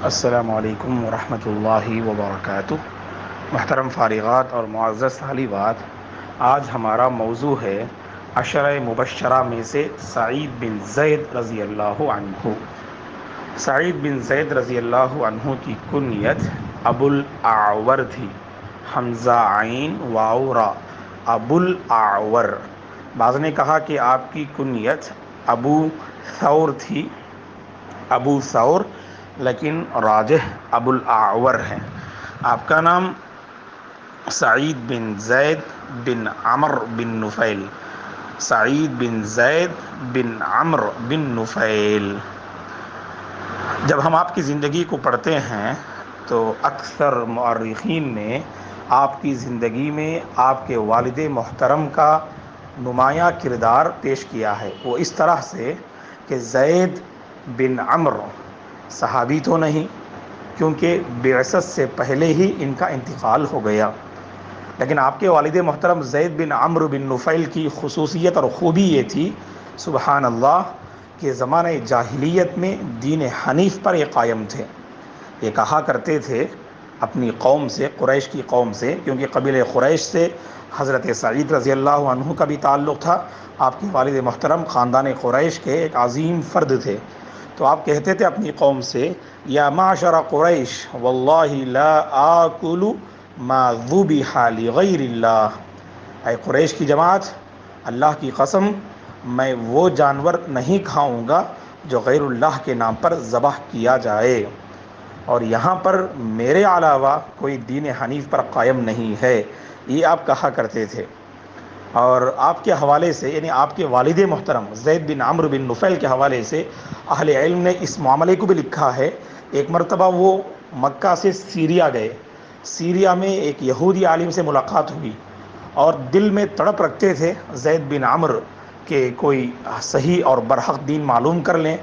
السلام علیکم ورحمۃ اللہ وبرکاتہ۔ محترم فارغات اور معزز طالبات، آج ہمارا موضوع ہے عشرہ مبشرہ میں سے سعید بن زید رضی اللہ عنہ۔ سعید بن زید رضی اللہ عنہ کی کنیت ابو الاعور تھی، حمزہ عین واو را، ابو الاعور۔ بعض نے کہا کہ آپ کی کنیت ابو ثور تھی، ابو ثور، لیکن راجح ابو الاعور ہے۔ آپ کا نام سعید بن زید بن عمر بن نفیل، سعید بن زید بن عمر بن نفیل۔ جب ہم آپ کی زندگی کو پڑھتے ہیں تو اکثر مورخین نے آپ کی زندگی میں آپ کے والد محترم کا نمایاں کردار پیش کیا ہے۔ وہ اس طرح سے کہ زید بن عمر صحابی تو نہیں، کیونکہ بعثت سے پہلے ہی ان کا انتقال ہو گیا، لیکن آپ کے والد محترم زید بن عمرو بن نفیل کی خصوصیت اور خوبی یہ تھی، سبحان اللہ، کہ زمانہ جاہلیت میں دین حنیف پر یہ قائم تھے۔ یہ کہا کرتے تھے اپنی قوم سے، قریش کی قوم سے، کیونکہ قبیلہ قریش سے حضرت سعید رضی اللہ عنہ کا بھی تعلق تھا۔ آپ کے والد محترم خاندان قریش کے ایک عظیم فرد تھے، تو آپ کہتے تھے اپنی قوم سے، یا معشر قریش واللہ لا آکل ما ذبح لغیر اللہ، اے قریش کی جماعت، اللہ کی قسم میں وہ جانور نہیں کھاؤں گا جو غیر اللہ کے نام پر ذبح کیا جائے، اور یہاں پر میرے علاوہ کوئی دین حنیف پر قائم نہیں ہے، یہ آپ کہا کرتے تھے۔ اور آپ کے حوالے سے، یعنی آپ کے والد محترم زید بن عمرو بن نفیل کے حوالے سے اہل علم نے اس معاملے کو بھی لکھا ہے۔ ایک مرتبہ وہ مکہ سے سیریا گئے، سیریا میں ایک یہودی عالم سے ملاقات ہوئی، اور دل میں تڑپ رکھتے تھے زید بن عمرو کہ کوئی صحیح اور برحق دین معلوم کر لیں۔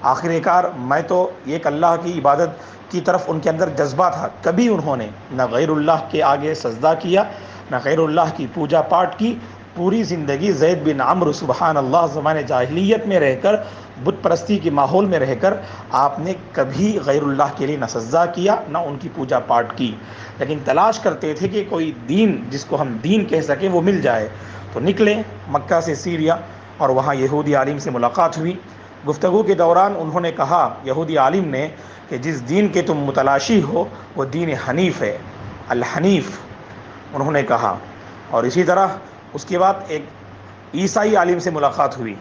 آخر کار میں تو ایک اللہ کی عبادت کی طرف ان کے اندر جذبہ تھا، کبھی انہوں نے نہ غیر اللہ کے آگے سجدہ کیا، نہ غیر اللہ کی پوجا پاٹ کی۔ پوری زندگی زید بن عمرو سبحان اللہ زمانے جاہلیت میں رہ کر، بت پرستی کے ماحول میں رہ کر، آپ نے کبھی غیر اللہ کے لیے نہ سجدہ کیا، نہ ان کی پوجا پاٹ کی، لیکن تلاش کرتے تھے کہ کوئی دین جس کو ہم دین کہہ سکیں وہ مل جائے۔ تو نکلے مکہ سے سیریا، اور وہاں یہودی عالم سے ملاقات ہوئی۔ گفتگو کے دوران انہوں نے کہا، یہودی عالم نے، کہ جس دین کے تم متلاشی ہو وہ دین حنیف ہے، الحنیف، انہوں نے کہا۔ اور اسی طرح اس کے بعد ایک عیسائی عالم سے ملاقات ہوئی،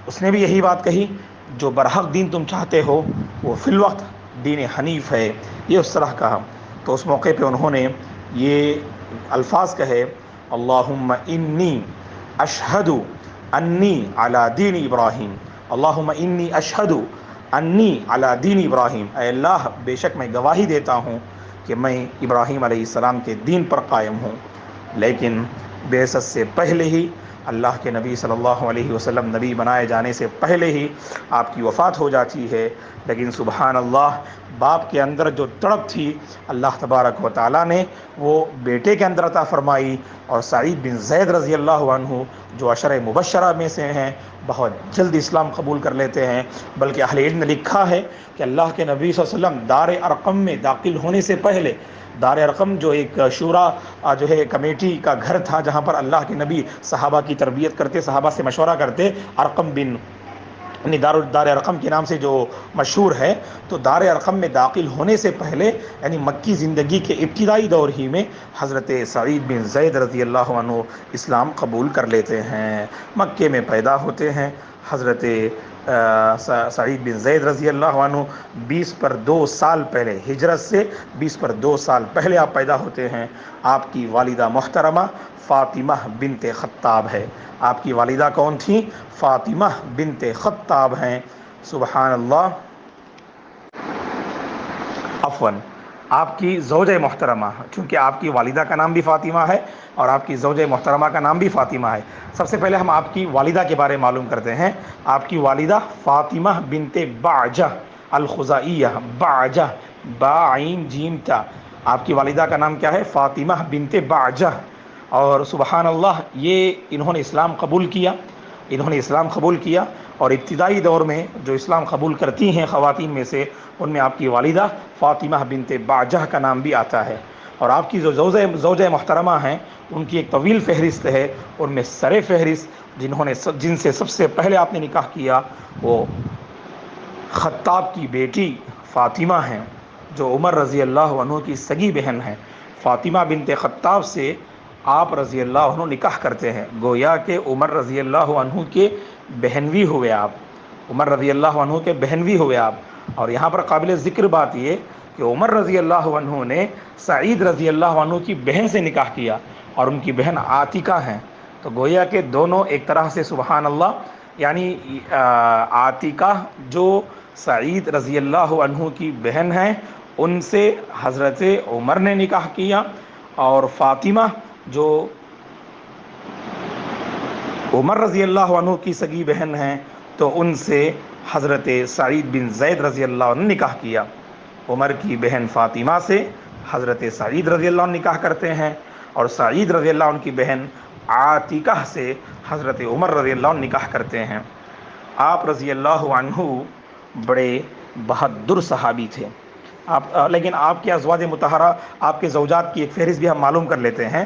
اس نے بھی یہی بات کہی، جو برحق دین تم چاہتے ہو وہ فی الوقت دین حنیف ہے، یہ اس طرح کہا۔ تو اس موقع پہ انہوں نے یہ الفاظ کہے، اللہم انی اشہد انی علی دین ابراہیم، اللہم انی اشہد انی علی دین ابراہیم، اے اللہ بے شک میں گواہی دیتا ہوں کہ میں ابراہیم علیہ السلام کے دین پر قائم ہوں۔ لیکن بعثت سے پہلے ہی اللہ کے نبی صلی اللہ علیہ وسلم نبی بنائے جانے سے پہلے ہی آپ کی وفات ہو جاتی ہے، لیکن سبحان اللہ باپ کے اندر جو تڑپ تھی اللہ تبارک و تعالیٰ نے وہ بیٹے کے اندر عطا فرمائی، اور سعید بن زید رضی اللہ عنہ جو عشرہ مبشرہ میں سے ہیں بہت جلد اسلام قبول کر لیتے ہیں۔ بلکہ اہل علم نے لکھا ہے کہ اللہ کے نبی صلی اللہ علیہ وسلم دار ارقم میں داخل ہونے سے پہلے، دار ارقم جو ایک شورا جو ہے کمیٹی کا گھر تھا جہاں پر اللہ کے نبی صحابہ کی تربیت کرتے، صحابہ سے مشورہ کرتے، ارقم بن، یعنی دار ارقم کے نام سے جو مشہور ہے، تو دار ارقم میں داخل ہونے سے پہلے، یعنی مکی زندگی کے ابتدائی دور ہی میں حضرت سعید بن زید رضی اللہ عنہ اسلام قبول کر لیتے ہیں، مکے میں پیدا ہوتے ہیں۔ حضرت سعید بن زید رضی اللہ عنہ 20 پر 2 سال پہلے، ہجرت سے 20 پر 2 سال پہلے آپ پیدا ہوتے ہیں۔ آپ کی والدہ محترمہ فاطمہ بنت خطاب ہے۔ آپ کی والدہ کون تھیں؟ فاطمہ بنت خطاب ہیں، سبحان اللہ۔ عفواً، آپ کی زوجہ محترمہ، چونکہ آپ کی والدہ کا نام بھی فاطمہ ہے اور آپ کی زوجہ محترمہ کا نام بھی فاطمہ ہے۔ سب سے پہلے ہم آپ کی والدہ کے بارے میں معلوم کرتے ہیں۔ آپ کی والدہ فاطمہ بنت بعجہ الخزاعیہ، بعجہ، با عین جیم تا، آپ کی والدہ کا نام کیا ہے؟ فاطمہ بنت بعجہ، اور سبحان اللہ یہ انہوں نے اسلام قبول کیا، انہوں نے اسلام قبول کیا، اور ابتدائی دور میں جو اسلام قبول کرتی ہیں خواتین میں سے، ان میں آپ کی والدہ فاطمہ بنت باجہ کا نام بھی آتا ہے۔ اور آپ کی جو زوجہ محترمہ ہیں، ان کی ایک طویل فہرست ہے، ان میں سر فہرست جن سے سب سے پہلے آپ نے نکاح کیا وہ خطاب کی بیٹی فاطمہ ہیں، جو عمر رضی اللہ عنہ کی سگی بہن ہیں۔ فاطمہ بنت خطاب سے آپ رضی اللہ عنہ نکاح کرتے ہیں، گویا کہ عمر رضی اللہ عنہ کے بہنوی ہوئے آپ، عمر رضی اللہ عنہ کے بہنوی ہوئے آپ۔ اور یہاں پر قابل ذکر بات یہ کہ عمر رضی اللہ عنہ نے سعید رضی اللہ عنہ کی بہن سے نکاح کیا، اور ان کی بہن عاتکہ ہیں، تو گویا کہ دونوں ایک طرح سے سبحان اللہ، یعنی عاتکہ جو سعید رضی اللہ عنہ کی بہن ہیں، ان سے حضرت عمر نے نکاح کیا، اور فاطمہ جو عمر رضی اللہ عنہ کی سگی بہن ہیں، تو ان سے حضرت سعید بن زید رضی اللہ عنہ نے نکاح کیا۔ عمر کی بہن فاطمہ سے حضرت سعید رضی اللہ عنہ نکاح کرتے ہیں، اور سعید رضی اللہ عنہ کی بہن عاتکہ سے حضرت عمر رضی اللہ عنہ نکاح کرتے ہیں۔ آپ رضی اللہ عنہ بڑے بہادر صحابی تھے۔ لیکن آپ کے ازواج مطہرہ، آپ کے زوجات کی ایک فہرست بھی ہم معلوم کر لیتے ہیں۔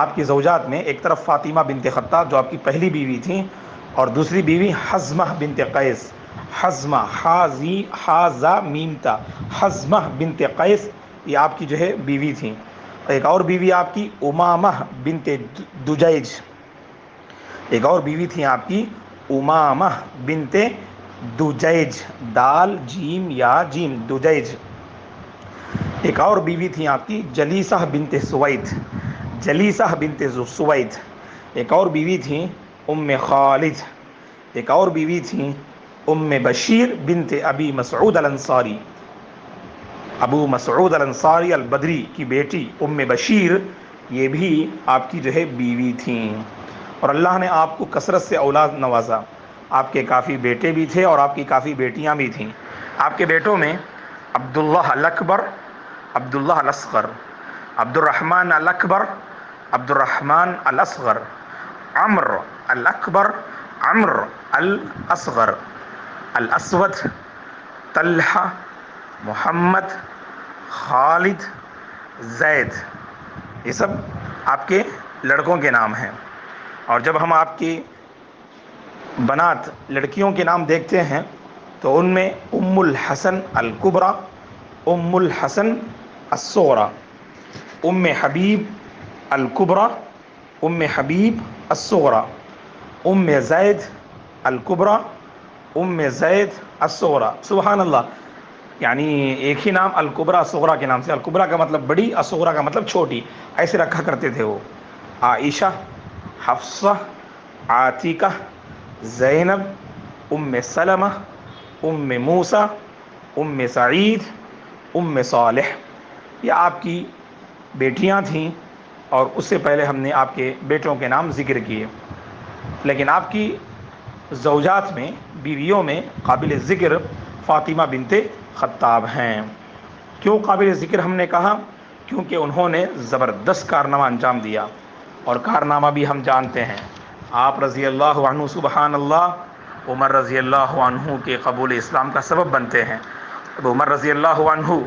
آپ کی زوجات میں ایک طرف فاطمہ بنت خطاب جو آپ کی پہلی بیوی تھیں، اور دوسری بیوی حزمہ بنت قیس، حزمہ حازا میمتا، حزمہ بنت قیس، یہ آپ کی جو ہے بیوی تھیں۔ ایک اور بیوی آپ کی امامہ بنت دجیج، ایک اور بیوی تھی آپ کی امامہ بنت دجیج، دال جیم یا جیم دجیج۔ ایک اور بیوی تھی آپ کی جلیسہ بنت سوید، جلیسہ بنت سوید۔ ایک اور بیوی تھی ام خالد۔ ایک اور بیوی تھی ام بشیر بنت ابی مسعود الانصاری، ابو مسعود الانصاری البدری کی بیٹی ام بشیر، یہ بھی آپ کی جو ہے بیوی تھیں۔ اور اللہ نے آپ کو کثرت سے اولاد نوازا، آپ کے کافی بیٹے بھی تھے اور آپ کی کافی بیٹیاں بھی تھیں۔ آپ کے بیٹوں میں عبداللہ الاکبر، عبداللہ الاصغر، عبد الرحمن الاکبر، عبد الرحمن الاصغر، عمر الاکبر، عمر الاصغر، الاسود، طلحہ، محمد، خالد، زید، یہ سب آپ کے لڑکوں کے نام ہیں۔ اور جب ہم آپ کی بنات لڑکیوں کے نام دیکھتے ہیں تو ان میں ام الحسن الکبریٰ، ام الحسن الصغریٰ، ام حبیب الکبریٰ، ام حبیب الصغریٰ، ام زید الکبریٰ، ام زید الصغریٰ۔ سبحان اللہ، یعنی ایک ہی نام الکبریٰ الصغریٰ کے نام سے، الکبریٰ کا مطلب بڑی، الصغریٰ کا مطلب چھوٹی، ایسے رکھا کرتے تھے وہ۔ عائشہ، حفصہ، عاتکہ، زینب، ام سلمہ، ام موسیٰ، ام سعید، ام صالح، یہ آپ کی بیٹیاں تھیں، اور اس سے پہلے ہم نے آپ کے بیٹوں کے نام ذکر کیے۔ لیکن آپ کی زوجات میں، بیویوں میں قابل ذکر فاطمہ بنت خطاب ہیں۔ کیوں قابل ذکر ہم نے کہا؟ کیونکہ انہوں نے زبردست کارنامہ انجام دیا، اور کارنامہ بھی ہم جانتے ہیں۔ آپ رضی اللہ عنہ سبحان اللہ عمر رضی اللہ عنہ کے قبول اسلام کا سبب بنتے ہیں۔ اب عمر رضی اللہ عنہ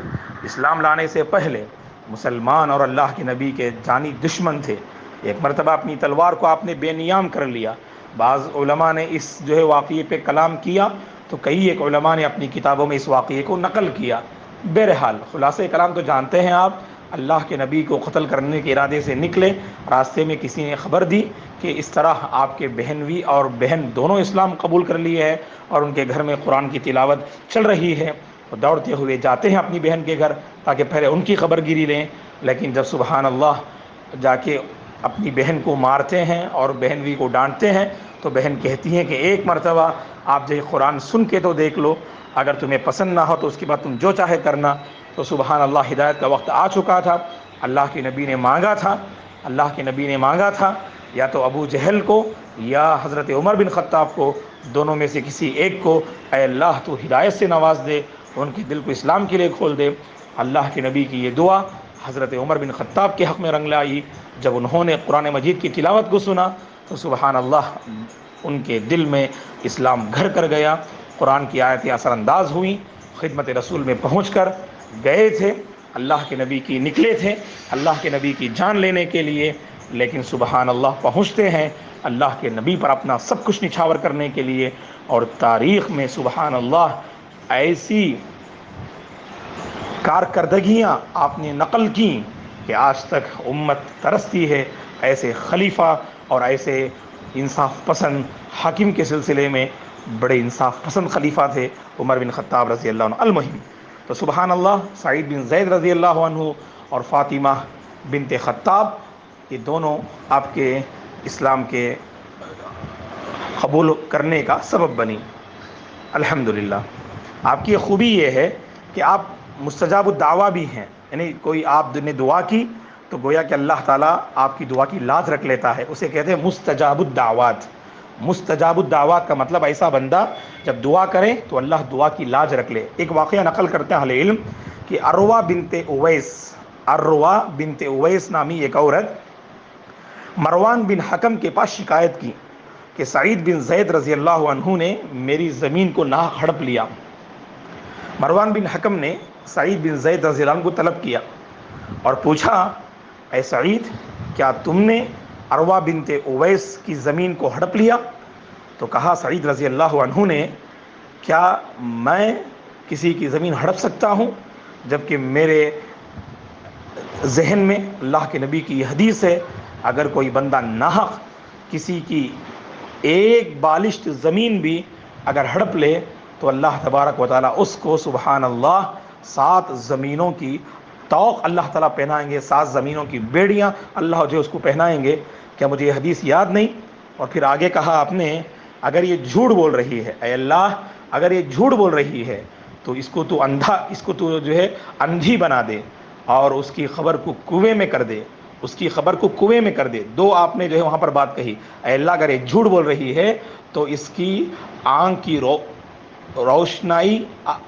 اسلام لانے سے پہلے مسلمان اور اللہ کے نبی کے جانی دشمن تھے۔ ایک مرتبہ اپنی تلوار کو آپ نے بے نیام کر لیا۔ بعض علماء نے اس جو ہے واقعے پہ کلام کیا، تو کئی ایک علماء نے اپنی کتابوں میں اس واقعے کو نقل کیا۔ بہرحال خلاصہ کلام تو جانتے ہیں آپ، اللہ کے نبی کو قتل کرنے کے ارادے سے نکلے، راستے میں کسی نے خبر دی کہ اس طرح آپ کے بہنوی اور بہن دونوں اسلام قبول کر لیے ہیں، اور ان کے گھر میں قرآن کی تلاوت چل رہی ہے، تو دوڑتے ہوئے جاتے ہیں اپنی بہن کے گھر تاکہ پہلے ان کی خبر گیری لیں۔ لیکن جب سبحان اللہ جا کے اپنی بہن کو مارتے ہیں اور بہنوی کو ڈانٹتے ہیں، تو بہن کہتی ہیں کہ ایک مرتبہ آپ جو قرآن سن کے تو دیکھ لو، اگر تمہیں پسند نہ ہو تو اس کے بعد تم جو چاہے کرنا۔ تو سبحان اللہ ہدایت کا وقت آ چکا تھا، اللہ کے نبی نے مانگا تھا، اللہ کے نبی نے مانگا تھا یا تو ابو جہل کو یا حضرت عمر بن خطاب کو، دونوں میں سے کسی ایک کو، اے اللہ تو ہدایت سے نواز دے، ان کے دل کو اسلام کے لیے کھول دے۔ اللہ کے نبی کی یہ دعا حضرت عمر بن خطاب کے حق میں رنگ لائی۔ جب انہوں نے قرآن مجید کی تلاوت کو سنا تو سبحان اللہ ان کے دل میں اسلام گھر کر گیا، قرآن کی آیتیں اثر انداز ہوئیں، خدمت رسول میں پہنچ کر گئے تھے، اللہ کے نبی کی نکلے تھے اللہ کے نبی کی جان لینے کے لیے، لیکن سبحان اللہ پہنچتے ہیں اللہ کے نبی پر اپنا سب کچھ نچھاور کرنے کے لیے، اور تاریخ میں سبحان اللہ ایسی کارکردگیاں آپ نے نقل کی کہ آج تک امت ترستی ہے ایسے خلیفہ اور ایسے انصاف پسند حاکم کے سلسلے میں۔ بڑے انصاف پسند خلیفہ تھے عمر بن خطاب رضی اللہ عنہ المہم۔ تو سبحان اللہ سعید بن زید رضی اللہ عنہ اور فاطمہ بنت خطاب، یہ دونوں آپ کے اسلام کے قبول کرنے کا سبب بنی۔ الحمدللہ آپ کی خوبی یہ ہے کہ آپ مستجاب الدعویٰ بھی ہیں، یعنی کوئی آپ نے دعا کی تو گویا کہ اللہ تعالیٰ آپ کی دعا کی لاج رکھ لیتا ہے، اسے کہتے ہیں مستجاب الدعوات۔ مستجاب الدعوات کا مطلب ایسا بندہ جب دعا کرے تو اللہ دعا کی لاج رکھ لے۔ ایک واقعہ نقل کرتے ہیں اہل علم کہ عروہ بنت اویس نامی ایک عورت مروان بن حکم کے پاس شکایت کی کہ سعید بن زید رضی اللہ عنہ نے میری زمین کو ناحق ہڑپ لیا۔ مروان بن حکم نے سعید بن زید رضی اللہ عنہ کو طلب کیا اور پوچھا، اے سعید کیا تم نے عروہ بنت اویس کی زمین کو ہڑپ لیا؟ تو کہا سعید رضی اللہ عنہ نے، کیا میں کسی کی زمین ہڑپ سکتا ہوں جبکہ میرے ذہن میں اللہ کے نبی کی یہ حدیث ہے، اگر کوئی بندہ ناحق کسی کی ایک بالشت زمین بھی اگر ہڑپ لے تو اللہ تبارک و تعالیٰ اس کو سبحان اللہ 7 زمینوں کی توق اللہ تعالیٰ پہنائیں گے، 7 زمینوں کی بیڑیاں اللہ جو اس کو پہنائیں گے۔ کیا مجھے یہ حدیث یاد نہیں؟ اور پھر آگے کہا آپ نے، اگر یہ جھوٹ بول رہی ہے، اے اللہ اگر یہ جھوٹ بول رہی ہے تو اس کو تو جو ہے اندھی بنا دے اور اس کی خبر کو کنویں میں کر دے، اس کی خبر کو کنویں میں کر دے۔ 2 آپ نے جو ہے وہاں پر بات کہی، اے اللہ اگر یہ جھوٹ بول رہی ہے تو اس کی آنکھ کی روشنائی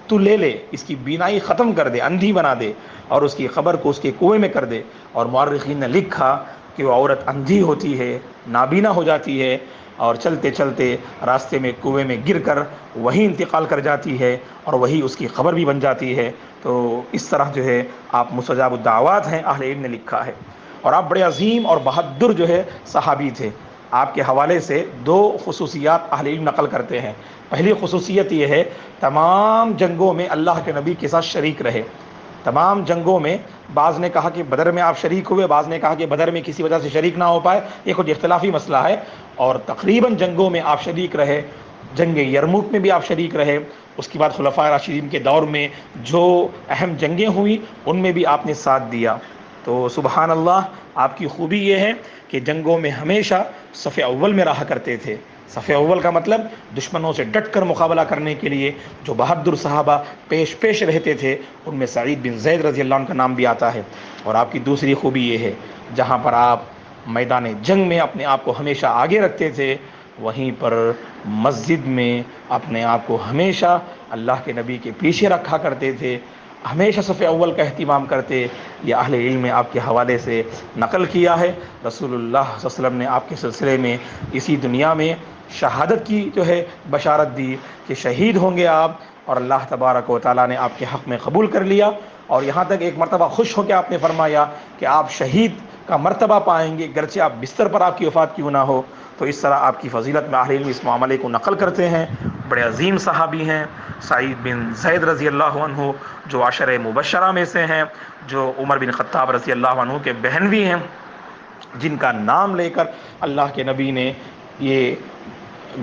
تو لے لے، اس کی بینائی ختم کر دے، اندھی بنا دے، اور اس کی خبر کو اس کے کنویں میں کر دے۔ اور مورخین نے لکھا کہ وہ عورت اندھی ہوتی ہے، نابینا ہو جاتی ہے، اور چلتے چلتے راستے میں کنویں میں گر کر وہی انتقال کر جاتی ہے اور وہی اس کی خبر بھی بن جاتی ہے۔ تو اس طرح جو ہے آپ مستجاب الدعوات ہیں، اہل علم نے لکھا ہے۔ اور آپ بڑے عظیم اور بہادر جو ہے صحابی تھے۔ آپ کے حوالے سے 2 خصوصیات اہل علم نقل کرتے ہیں۔ پہلی خصوصیت یہ ہے، تمام جنگوں میں اللہ کے نبی کے ساتھ شریک رہے۔ تمام جنگوں میں، بعض نے کہا کہ بدر میں آپ شریک ہوئے، بعض نے کہا کہ بدر میں کسی وجہ سے شریک نہ ہو پائے، یہ کچھ اختلافی مسئلہ ہے، اور تقریباً جنگوں میں آپ شریک رہے۔ جنگ یرموک میں بھی آپ شریک رہے، اس کے بعد خلفائے راشدین کے دور میں جو اہم جنگیں ہوئی ان میں بھی آپ نے ساتھ دیا۔ تو سبحان اللہ آپ کی خوبی یہ ہے کہ جنگوں میں ہمیشہ صف اول میں رہا کرتے تھے۔ صف اول کا مطلب دشمنوں سے ڈٹ کر مقابلہ کرنے کے لیے جو بہادر صحابہ پیش رہتے تھے، ان میں سعید بن زید رضی اللہ عنہ کا نام بھی آتا ہے۔ اور آپ کی دوسری خوبی یہ ہے، جہاں پر آپ میدان جنگ میں اپنے آپ کو ہمیشہ آگے رکھتے تھے، وہیں پر مسجد میں اپنے آپ کو ہمیشہ اللہ کے نبی کے پیچھے رکھا کرتے تھے، ہمیشہ صف اول کا اہتمام کرتے۔ یہ اہل علم نے آپ کے حوالے سے نقل کیا ہے۔ رسول اللہ صلی اللہ علیہ وسلم نے آپ کے سلسلے میں اسی دنیا میں شہادت کی جو ہے بشارت دی کہ شہید ہوں گے آپ، اور اللہ تبارک و تعالیٰ نے آپ کے حق میں قبول کر لیا، اور یہاں تک ایک مرتبہ خوش ہو کے آپ نے فرمایا کہ آپ شہید کا مرتبہ پائیں گے گرچہ آپ بستر پر آپ کی وفات کیوں نہ ہو۔ تو اس طرح آپ کی فضیلت میں اہل علم اس معاملے کو نقل کرتے ہیں۔ بڑے عظیم صحابی ہیں سعید بن زید رضی اللہ عنہ، جو عشرہ مبشرہ میں سے ہیں، جو عمر بن خطاب رضی اللہ عنہ کے بہن بھی ہیں، جن کا نام لے کر اللہ کے نبی نے یہ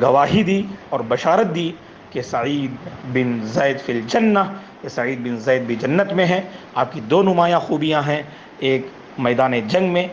گواہی دی اور بشارت دی کہ سعید بن زید فی الجنہ، کہ سعید بن زید بھی جنت میں ہیں۔ آپ کی 2 نمایاں خوبیاں ہیں، ایک میدان جنگ میں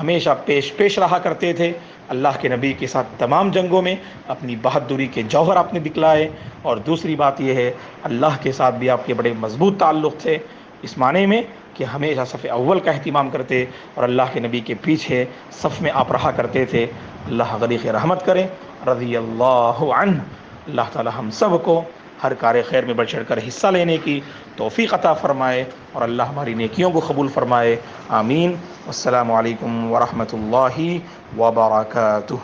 ہمیشہ پیش رہا کرتے تھے، اللہ کے نبی کے ساتھ تمام جنگوں میں اپنی بہادری کے جوہر آپ نے دکھلائے، اور دوسری بات یہ ہے اللہ کے ساتھ بھی آپ کے بڑے مضبوط تعلق تھے، اس معنی میں کہ ہمیشہ صف اول کا اہتمام کرتے اور اللہ کے نبی کے پیچھے صف میں آپ رہا کرتے تھے۔ اللہ غریق رحمت کرے، رضی اللہ عنہ۔ اللہ تعالی ہم سب کو ہر کار خیر میں بڑھ چڑھ کر حصہ لینے کی توفیق عطا فرمائے، اور اللہ ہماری نیکیوں کو قبول فرمائے، آمین۔ السلام علیکم ورحمۃ اللہ وبرکاتہ۔